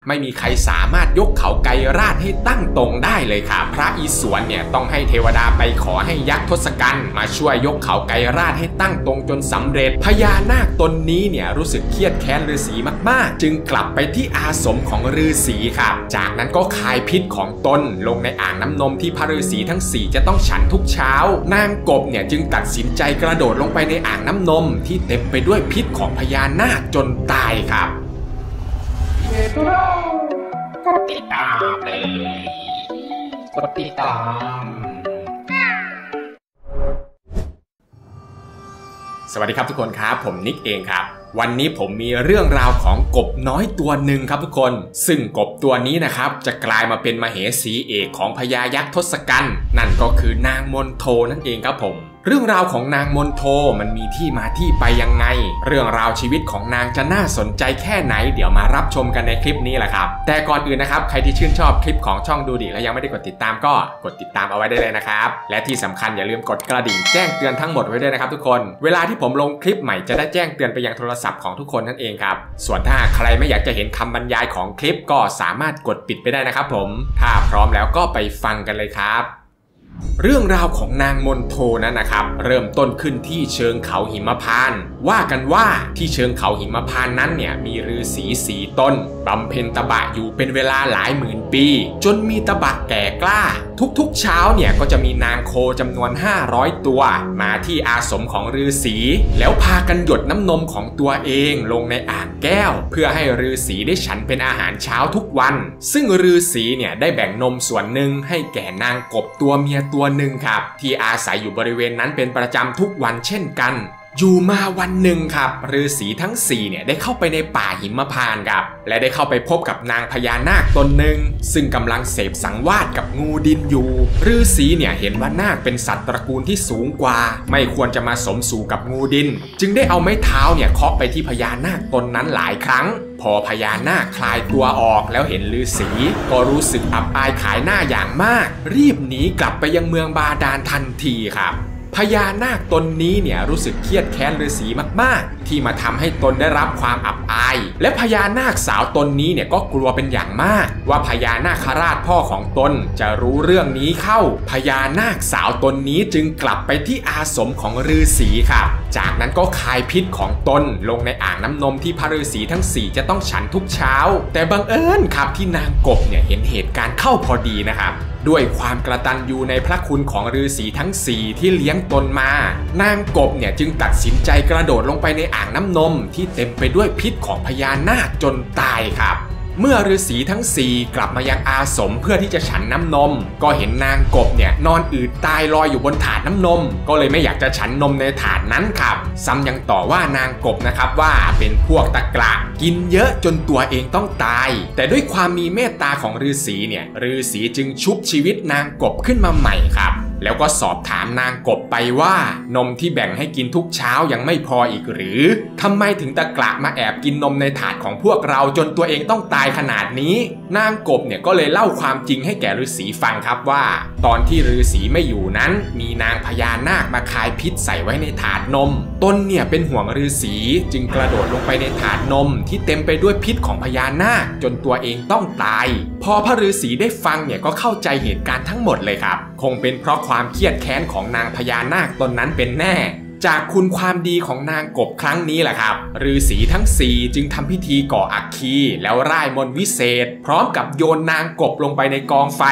ไม่มีใครสามารถยกเขาไกรราชให้ตั้งตรงได้เลยครับพระอิศวรเนี่ยต้องให้เทวดาไปขอให้ยักษ์ทศกัณฐ์มาช่วยยกเขาไกรราชให้ตั้งตรงจนสำเร็จพญานาคตนนี้เนี่ยรู้สึกเครียดแค้นฤาษีมากๆจึงกลับไปที่อาสมของฤาษีครับจากนั้นก็คายพิษของตนลงในอ่างน้ำนมที่พระฤาษีทั้ง4จะต้องฉันทุกเช้านางกบเนี่ยจึงตัดสินใจกระโดดลงไปในอ่างน้ำนมที่เต็มไปด้วยพิษของพญานาคจนตายครับกดติดตามเลยกดติดตามสวัสดีครับทุกคนครับผมนิกเองครับวันนี้ผมมีเรื่องราวของกบน้อยตัวหนึ่งครับทุกคนซึ่งกบตัวนี้นะครับจะกลายมาเป็นมเหสีเอกของพญายักษ์ทศกัณฐ์นั่นก็คือนางมนโทนั่นเองครับผมเรื่องราวของนางมนโทมันมีที่มาที่ไปยังไงเรื่องราวชีวิตของนางจะน่าสนใจแค่ไหนเดี๋ยวมารับชมกันในคลิปนี้แหละครับแต่ก่อนอื่นนะครับใครที่ชื่นชอบคลิปของช่องดูดิและยังไม่ได้กดติดตามก็กดติดตามเอาไว้ได้เลยนะครับและที่สำคัญอย่าลืมกดกระดิ่งแจ้งเตือนทั้งหมดไว้ด้วยนะครับทุกคนเวลาที่ผมลงคลิปใหม่จะได้แจ้งเตือนไปยังโทรศัพท์ของทุกคนนั่นเองครับส่วนถ้าใครไม่อยากจะเห็นคำบรรยายของคลิปก็สามารถกดปิดไปได้นะครับผมถ้าพร้อมแล้วก็ไปฟังกันเลยครับเรื่องราวของนางมนโทนั้นนะครับเริ่มต้นขึ้นที่เชิงเขาหิมพานต์ว่ากันว่าที่เชิงเขาหิมพานต์นั้นเนี่ยมีฤาษี4 ต้นบำเพ็ญตบะอยู่เป็นเวลาหลายหมื่นปีจนมีตบะแก่กล้าทุกๆเช้าเนี่ยก็จะมีนางโคจำนวน500ตัวมาที่อาสมของฤาษีแล้วพากันหยดน้ำนมของตัวเองลงในอ่างแก้วเพื่อให้ฤาษีได้ฉันเป็นอาหารเช้าทุกวันซึ่งฤาษีเนี่ยได้แบ่งนมส่วนหนึ่งให้แก่นางกบตัวเมียตัวหนึ่งครับที่อาศัยอยู่บริเวณนั้นเป็นประจำทุกวันเช่นกันอยู่มาวันหนึ่งครับฤาษีทั้ง4เนี่ยได้เข้าไปในป่าหิมพานต์ครับและได้เข้าไปพบกับนางพญานาคตนหนึ่งซึ่งกำลังเสพสังวาสกับงูดินอยู่ฤาษีเนี่ยเห็นว่านาคเป็นสัตว์ตระกูลที่สูงกว่าไม่ควรจะมาสมสู่กับงูดินจึงได้เอาไม้เท้าเนี่ยเคาะไปที่พญานาคตนนั้นหลายครั้งพอพญานาคคลายตัวออกแล้วเห็นฤาษีก็รู้สึกอับอายขายหน้าอย่างมากรีบหนีกลับไปยังเมืองบาดาลทันทีครับพญานาคตนนี้เนี่ยรู้สึกเครียดแค้นฤาษีมากๆที่มาทำให้ตนได้รับความอับอายและพญานาคสาวตนนี้เนี่ยก็กลัวเป็นอย่างมากว่าพญานาคราชพ่อของตนจะรู้เรื่องนี้เข้าพญานาคสาวตนนี้จึงกลับไปที่อาสมของฤาษีครับจากนั้นก็คายพิษของตนลงในอ่างน้ำนมที่พระฤาษีทั้ง4จะต้องฉันทุกเช้าแต่บังเอิญครับที่นางกบเนี่ยเห็นเหตุการณ์เข้าพอดีนะครับด้วยความกตัญญูในพระคุณของฤาษีทั้ง4ที่เลี้ยงตนมานางกบเนี่ยจึงตัดสินใจกระโดดลงไปในอ่างน้ำนมที่เต็มไปด้วยพิษของพญานาคจนตายครับเมื่อฤาษีทั้ง4กลับมายังอาสมเพื่อที่จะฉันน้ำนมก็เห็นนางกบเนี่ยนอนอืดตายลอยอยู่บนถาดน้ำนมก็เลยไม่อยากจะฉันนมในถาดนั้นครับซ้ำยังต่อว่านางกบนะครับว่าเป็นพวกตะกละกินเยอะจนตัวเองต้องตายแต่ด้วยความมีเมตตาของฤาษีเนี่ยฤาษีจึงชุบชีวิตนางกบขึ้นมาใหม่ครับแล้วก็สอบถามนางกบไปว่านมที่แบ่งให้กินทุกเช้ายังไม่พออีกหรือทำไมถึงตะกละมาแอบกินนมในถาดของพวกเราจนตัวเองต้องตายขนาดนี้นางกบเนี่ยก็เลยเล่าความจริงให้แก่ฤาษีฟังครับว่าตอนที่ฤาษีไม่อยู่นั้นมีนางพญานาคมาคายพิษใส่ไว้ในถาดนมตนเนี่ยเป็นห่วงฤาษีจึงกระโดดลงไปในถาดนมที่เต็มไปด้วยพิษของพญานาคจนตัวเองต้องตายพอพระฤาษีได้ฟังเนี่ยก็เข้าใจเหตุการณ์ทั้งหมดเลยครับคงเป็นเพราะความเครียดแค้นของนางพญานาคตนนั้นเป็นแน่จากคุณความดีของนางกบครั้งนี้แหละครับฤาษีทั้ง4จึงทำพิธีก่ออัคคีแล้วร่ายมนต์วิเศษพร้อมกับโยนนางกบลงไปในกองไฟ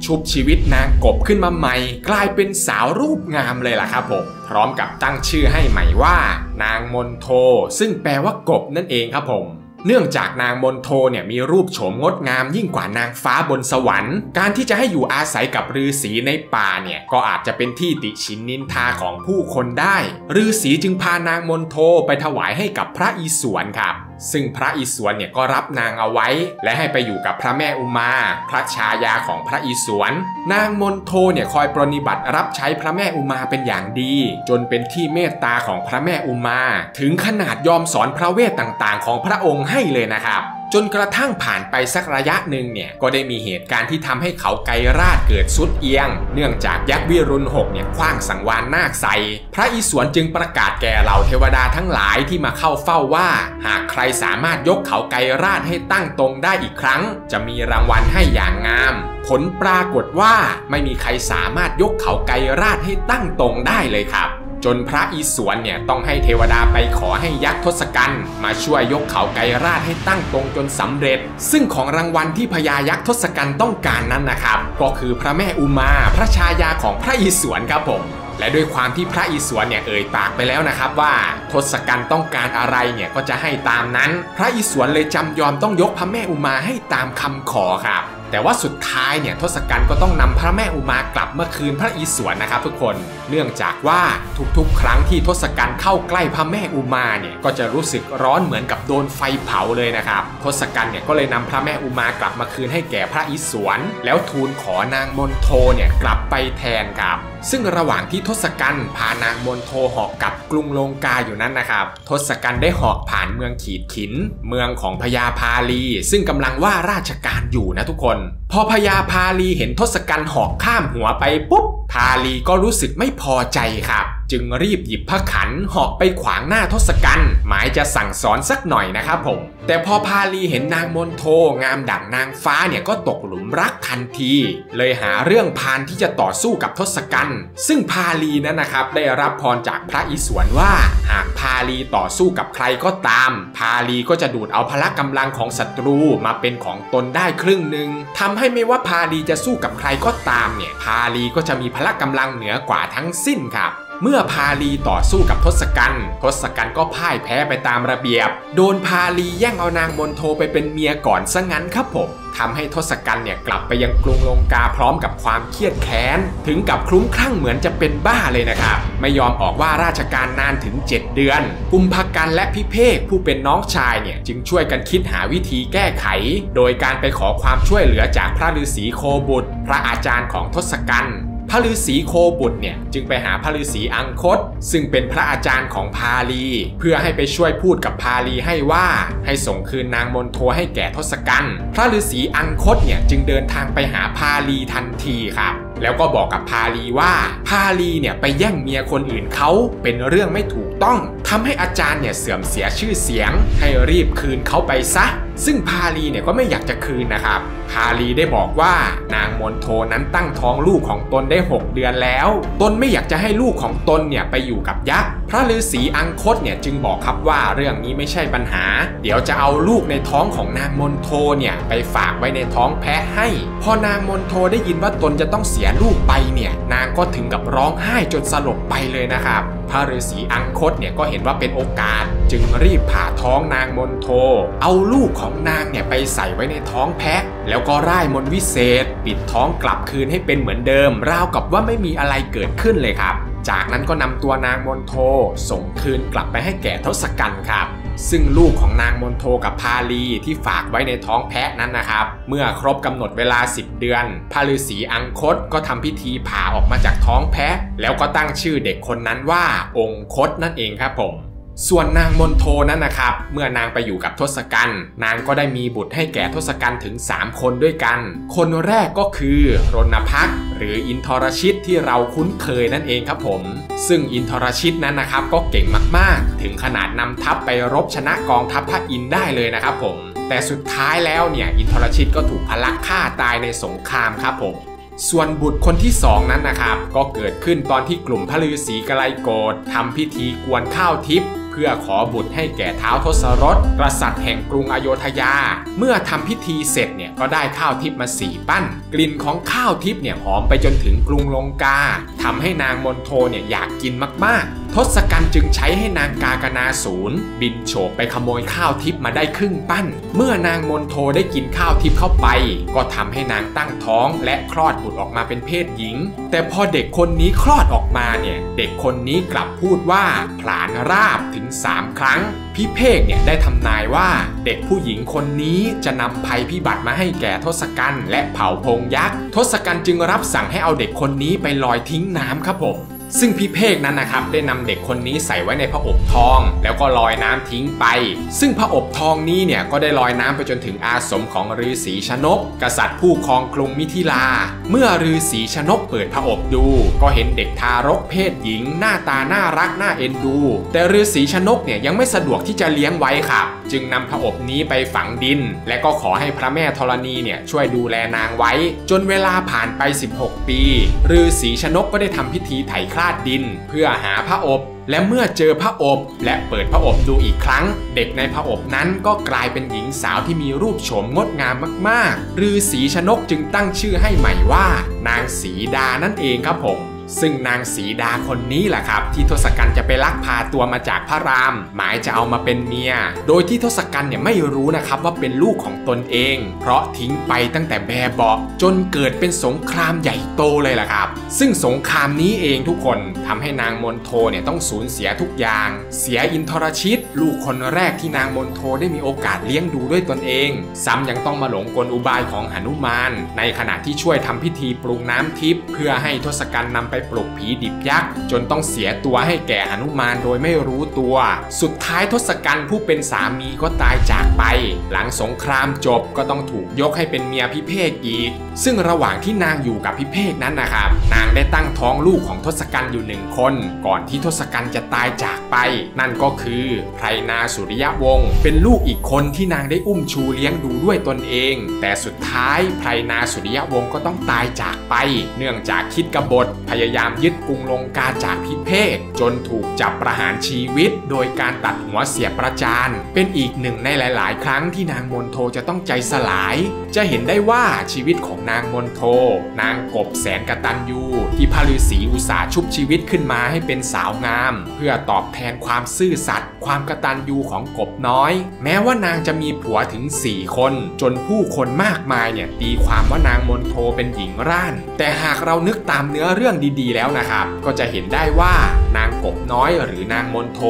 ชุบชีวิตนางกบขึ้นมาใหม่กลายเป็นสาวรูปงามเลยล่ะครับผมพร้อมกับตั้งชื่อให้ใหม่ว่านางมนโทซึ่งแปลว่ากบนั่นเองครับผมเนื่องจากนางมนโทเนี่ยมีรูปโฉมงดงามยิ่งกว่านางฟ้าบนสวรรค์การที่จะให้อยู่อาศัยกับฤาษีในป่าเนี่ยก็อาจจะเป็นที่ติฉินนินทาของผู้คนได้ฤาษีจึงพานางมนโทไปถวายให้กับพระอิศวรครับซึ่งพระอิศวรเนี่ยก็รับนางเอาไว้และให้ไปอยู่กับพระแม่อุมาพระชายาของพระอิศวรนางมนโทเนี่ยคอยปรนนิบัติรับใช้พระแม่อุมาเป็นอย่างดีจนเป็นที่เมตตาของพระแม่อุมาถึงขนาดยอมสอนพระเวทต่างๆของพระองค์ให้เลยนะครับ จนกระทั่งผ่านไปสักระยะหนึ่งเนี่ยก็ได้มีเหตุการณ์ที่ทำให้เขาไกรราชเกิดสุดเอียงเนื่องจากยักษ์วิรุณ6เนี่ยขว้างสังวาลนาคใส่พระอิศวรจึงประกาศแก่เหล่าเทวดาทั้งหลายที่มาเข้าเฝ้าว่าหากใครสามารถยกเขาไกรราชให้ตั้งตรงได้อีกครั้งจะมีรางวัลให้อย่างงามผลปรากฏว่าไม่มีใครสามารถยกเขาไกรราชให้ตั้งตรงได้เลยครับจนพระอิศวรเนี่ยต้องให้เทวดาไปขอให้ยักษ์ทศกัณฐ์มาช่วยยกเขาไกรราชให้ตั้งตรงจนสำเร็จซึ่งของรางวัลที่พญายักษ์ทศกัณฐ์ต้องการนั้นนะครับก็คือพระแม่อุมาพระชายาของพระอิศวรครับผมและด้วยความที่พระอิศวรเนี่ยเอ่ยปากไปแล้วนะครับว่าทศกัณฐ์ต้องการอะไรเนี่ยก็จะให้ตามนั้นพระอิศวรเลยจำยอมต้องยกพระแม่อุมาให้ตามคำขอครับแต่ว่าสุดท้ายเนี่ยทศกัณฐ์ก็ต้องนำพระแม่อุมากลับมาคืนพระอิศวรนะครับทุกคนเนื่องจากว่าทุกๆครั้งที่ทศกัณฐ์เข้าใกล้พระแม่อุมาเนี่ยก็จะรู้สึกร้อนเหมือนกับโดนไฟเผาเลยนะครับทศกัณฐ์เนี่ยก็เลยนำพระแม่อุมากลับมาคืนให้แก่พระอิศวรแล้วทูลขอนางมณโฑเนี่ยกลับไปแทนครับซึ่งระหว่างที่ทศกัณฐ์พานางมณโฑเหาะกลับกรุงลงกาอยู่นั้นนะครับทศกัณฐ์ได้เหาะผ่านเมืองขีดขินเมืองของพญาพาลีซึ่งกำลังว่าราชการอยู่นะทุกคนพอพญาพาลีเห็นทศกัณฐ์เหาะข้ามหัวไปปุ๊บพาลีก็รู้สึกไม่พอใจครับจึงรีบหยิบพระขันเหาะไปขวางหน้าทศกัณฐ์หมายจะสั่งสอนสักหน่อยนะครับผมแต่พอพาลีเห็นนางมณโฑงามดั่งนางฟ้าเนี่ยก็ตกหลุมรักทันทีเลยหาเรื่องพานที่จะต่อสู้กับทศกัณฐ์ซึ่งพาลีนั้นนะครับได้รับพรจากพระอิศวรว่าหากพาลีต่อสู้กับใครก็ตามพาลีก็จะดูดเอาพละกำลังของศัตรูมาเป็นของตนได้ครึ่งหนึ่งทำให้ไม่ว่าพาลีจะสู้กับใครก็ตามเนี่ยพาลีก็จะมีพละกำลังเหนือกว่าทั้งสิ้นครับเมื่อพาลีต่อสู้กับทศกัณฐ์ก็พ่ายแพ้ไปตามระเบียบโดนพาลีแย่งเอานางมณโฑไปเป็นเมียก่อนซะงั้นครับผมทำให้ทศกัณฐ์เนี่ยกลับไปยังกรุงลงกาพร้อมกับความเครียดแค้นถึงกับคลุ้มคลั่งเหมือนจะเป็นบ้าเลยนะครับไม่ยอมออกว่าราชการนานถึง7 เดือนกุมภกันและพิเภกผู้เป็นน้องชายเนี่ยจึงช่วยกันคิดหาวิธีแก้ไขโดยการไปขอความช่วยเหลือจากพระฤาษีโคบุตรพระอาจารย์ของทศกัณฐ์พระฤาษีโคบุตรเนี่ยจึงไปหาพระฤาษีอังคตซึ่งเป็นพระอาจารย์ของพาลีเพื่อให้ไปช่วยพูดกับพาลีให้ว่าให้ส่งคืนนางมณโฑให้แก่ทศกัณฐ์พระฤาษีอังคตเนี่ยจึงเดินทางไปหาพาลีทันทีครับแล้วก็บอกกับพาลีว่าพาลีเนี่ยไปแย่งเมียคนอื่นเขาเป็นเรื่องไม่ถูกต้องทำให้อาจารย์เนี่ยเสื่อมเสียชื่อเสียงให้รีบคืนเขาไปซะซึ่งพาลีเนี่ยก็ไม่อยากจะคืนนะครับพาลีได้บอกว่านางมณโฑนั้นตั้งท้องลูกของตนได้6 เดือนแล้วตนไม่อยากจะให้ลูกของตนเนี่ยไปอยู่กับยักษ์พระฤาษีอังคตเนี่ยจึงบอกครับว่าเรื่องนี้ไม่ใช่ปัญหาเดี๋ยวจะเอาลูกในท้องของนางมณโฑเนี่ยไปฝากไว้ในท้องแพะให้พอนางมณโฑได้ยินว่าตนจะต้องเสียลูกไปเนี่ยนางก็ถึงกับร้องไห้จนสลบไปเลยนะครับพระฤาษีอังคตเนี่ยก็เห็นว่าเป็นโอกาสจึงรีบผ่าท้องนางมณโฑเอาลูกของนางเนี่ยไปใส่ไว้ในท้องแพะแล้วก็ร่ายมนต์วิเศษปิดท้องกลับคืนให้เป็นเหมือนเดิมราวกับว่าไม่มีอะไรเกิดขึ้นเลยครับจากนั้นก็นำตัวนางมณโฑส่งคืนกลับไปให้แก่ทศกัณฐ์ครับซึ่งลูกของนางมณโฑกับพาลีที่ฝากไว้ในท้องแพะนั้นนะครับเมื่อครบกำหนดเวลา10 เดือนพระฤาษีอังคตก็ทำพิธีผ่าออกมาจากท้องแพะแล้วก็ตั้งชื่อเด็กคนนั้นว่าองคตนั่นเองครับผมส่วนนางมณโฑนั้นนะครับเมื่อนางไปอยู่กับทศกัณฐ์นางก็ได้มีบุตรให้แก่ทศกัณฐ์ถึง3 คนด้วยกันคนแรกก็คือรณพักษ์หรืออินทรชิตที่เราคุ้นเคยนั่นเองครับผมซึ่งอินทรชิตนั้นนะครับก็เก่งมากๆถึงขนาดนำทัพไปรบชนะกองทัพพระอินทร์ได้เลยนะครับผมแต่สุดท้ายแล้วเนี่ยอินทรชิตก็ถูกพลักฆ่าตายในสงครามครับผมส่วนบุตรคนที่2นั้นนะครับก็เกิดขึ้นตอนที่กลุ่มพระฤาษีกไลโกฏทำพิธีกวนข้าวทิพย์เพื่อขอบุตรให้แก่ท้าวทศรถกษัตริย์แห่งกรุงอโยธยาเมื่อทำพิธีเสร็จเนี่ยก็ได้ข้าวทิพย์มา4 ปั้นกลิ่นของข้าวทิพย์เนี่ยหอมไปจนถึงกรุงลงกาทำให้นางมณโฑเนี่ยอยากกินมากๆทศกัณฐ์จึงใช้ให้นางกากนาสูรบินโฉบไปขโมยข้าวทิพย์มาได้ครึ่งปั้นเมื่อนางมณโฑได้กินข้าวทิพย์เข้าไปก็ทำให้นางตั้งท้องและคลอดบุตรออกมาเป็นเพศหญิงแต่พอเด็กคนนี้คลอดออกมาเนี่ยเด็กคนนี้กลับพูดว่าผลาญราบถึง3 ครั้งพิเภกเนี่ยได้ทำนายว่าเด็กผู้หญิงคนนี้จะนำภัยพิบัติมาให้แก่ทศกัณฐ์และเผ่าพงยักษ์ทศกัณฐ์จึงรับสั่งให้เอาเด็กคนนี้ไปลอยทิ้งน้ำครับผม ซึ่งพี่เพกนั้นนะครับได้นำเด็กคนนี้ใส่ไว้ในพระอบทองแล้วก็ลอยน้ำทิ้งไปซึ่งพระอบทองนี้เนี่ยก็ได้ลอยน้ำไปจนถึงอาสมของฤาษีชนกกษัตริย์ผู้ครองกรุงมิถิลาเมื่อฤาษีชนกเปิดพระอบดูก็เห็นเด็กทารกเพศหญิงหน้าตาน่ารักน่าเอ็นดูแต่ฤาษีชนกเนี่ยยังไม่สะดวกที่จะเลี้ยงไว้ครับจึงนำพระอบนี้ไปฝังดินและก็ขอให้พระแม่ธรณีเนี่ยช่วยดูแลนางไว้จนเวลาผ่านไป16ปีฤาษีชนกก็ได้ทำพิธีไถ่คลาดดินเพื่อหาพระอบและเมื่อเจอพระอบและเปิดพระอบดูอีกครั้งเด็กในพระอบนั้นก็กลายเป็นหญิงสาวที่มีรูปโฉมงดงามมากๆฤาษีชนกจึงตั้งชื่อให้ใหม่ว่านางสีดานั่นเองครับผมซึ่งนางสีดาคนนี้แหละครับที่ทศกัณฐ์จะไปลักพาตัวมาจากพระรามหมายจะเอามาเป็นเมียโดยที่ทศกัณฐ์เนี่ยไม่รู้นะครับว่าเป็นลูกของตนเองเพราะทิ้งไปตั้งแต่แบบเบาะจนเกิดเป็นสงครามใหญ่โตเลยล่ะครับซึ่งสงครามนี้เองทุกคนทำให้นางมณโฑเนี่ยต้องสูญเสียทุกอย่างเสียอินทรชิตลูกคนแรกที่นางมณโฑได้มีโอกาสเลี้ยงดูด้วยตนเองซ้ำยังต้องมาหลงกลอุบายของหนุมานในขณะที่ช่วยทำพิธีปรุงน้ำทิพย์เพื่อให้ทศกัณฐ์นำไปปลุกผีดิบยักษ์จนต้องเสียตัวให้แก่หนุมานโดยไม่รู้ตัวสุดท้ายทศกัณฐ์ผู้เป็นสามีก็ตายจากไปหลังสงครามจบก็ต้องถูกยกให้เป็นเมียพิเภกอีกซึ่งระหว่างที่นางอยู่กับพิเภกนั้นนะครับนางได้ตั้งท้องลูกของทศกัณฐ์อยู่1คนก่อนที่ทศกัณฐ์จะตายจากไปนั่นก็คือไพรนาสุริยวงศ์เป็นลูกอีกคนที่นางได้อุ้มชูเลี้ยงดูด้วยตนเองแต่สุดท้ายไพรนาสุริยวงศ์ก็ต้องตายจากไปเนื่องจากคิดกบฏพยายามยึดกรุงลงกาจากพิเภกจนถูกจับประหารชีวิตโดยการตัดหัวเสียประจานเป็นอีกหนึ่งในหลายๆครั้งที่นางมณโฑจะต้องใจสลายจะเห็นได้ว่าชีวิตของนางมณโฑนางกบแสนกตัญญูที่พระฤาษีอุตส่าห์ชุบชีวิตขึ้นมาให้เป็นสาวงามเพื่อตอบแทนความซื่อสัตย์ความกตัญญูของกบน้อยแม้ว่านางจะมีผัวถึง4คนจนผู้คนมากมายเนี่ยตีความว่านางมณโฑเป็นหญิงร่านแต่หากเรานึกตามเนื้อเรื่องดีๆแล้วนะครับก็จะเห็นได้ว่านางกบน้อยหรือนางมณโฑ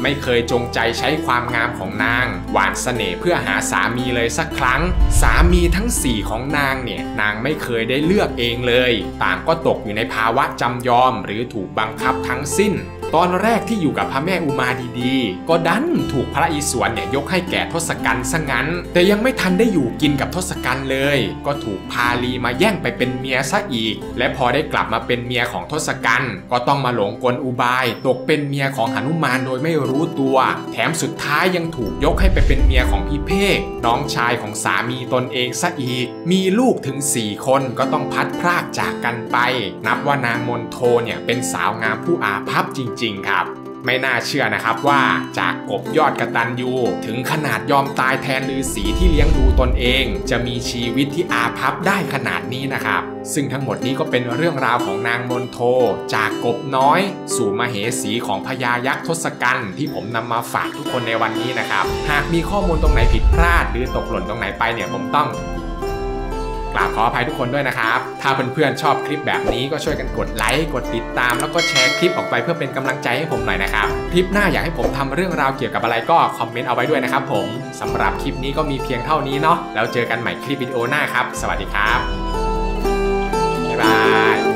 ไม่เคยจงใจใช้ความงามของนางหว่านเสน่ห์เพื่อหาสามีเลยสักครั้งสามีทั้ง4ของนางเนี่ยนางไม่เคยได้เลือกเองเลยต่างก็ตกอยู่ในภาวะจำยอมหรือถูกบังคับทั้งสิ้นตอนแรกที่อยู่กับพระแม่อุมาดีๆก็ดันถูกพระอิศวรเนี่ยยกให้แก่ทศกัณฐ์ซะงั้นแต่ยังไม่ทันได้อยู่กินกับทศกัณฐ์เลยก็ถูกพาลีมาแย่งไปเป็นเมียซะอีกและพอได้กลับมาเป็นเมียของทศกัณฐ์ก็ต้องมาหลงกลอุบายตกเป็นเมียของหนุมานโดยไม่รู้ตัวแถมสุดท้ายยังถูกยกให้ไปเป็นเมียของพิเภกน้องชายของสามีตนเองซะอีกมีลูกถึง4คนก็ต้องพัดพรากจากกันไปนับว่านางมณโฑเนี่ยเป็นสาวงามผู้อาภัพจริงๆครับไม่น่าเชื่อนะครับว่าจากกบยอดกตัญญูถึงขนาดยอมตายแทนฤาษีที่เลี้ยงดูตนเองจะมีชีวิตที่อาภัพได้ขนาดนี้นะครับซึ่งทั้งหมดนี้ก็เป็นเรื่องราวของนางมณโฑจากกบน้อยสู่มเหสีของพญายักษ์ทศกัณฐ์ที่ผมนำมาฝากทุกคนในวันนี้นะครับหากมีข้อมูลตรงไหนผิดพลาดหรือตกหล่นตรงไหนไปเนี่ยผมต้องกราบขออภัยทุกคนด้วยนะครับถ้าเพื่อนๆชอบคลิปแบบนี้ก็ช่วยกันกดไลค์กดติดตามแล้วก็แชร์คลิปออกไปเพื่อเป็นกำลังใจให้ผมหน่อยนะครับคลิปหน้าอยากให้ผมทำเรื่องราวเกี่ยวกับอะไรก็คอมเมนต์เอาไว้ด้วยนะครับผมสำหรับคลิปนี้ก็มีเพียงเท่านี้เนาะแล้วเจอกันใหม่คลิปวิดีโอหน้าครับสวัสดีครับบ๊ายบาย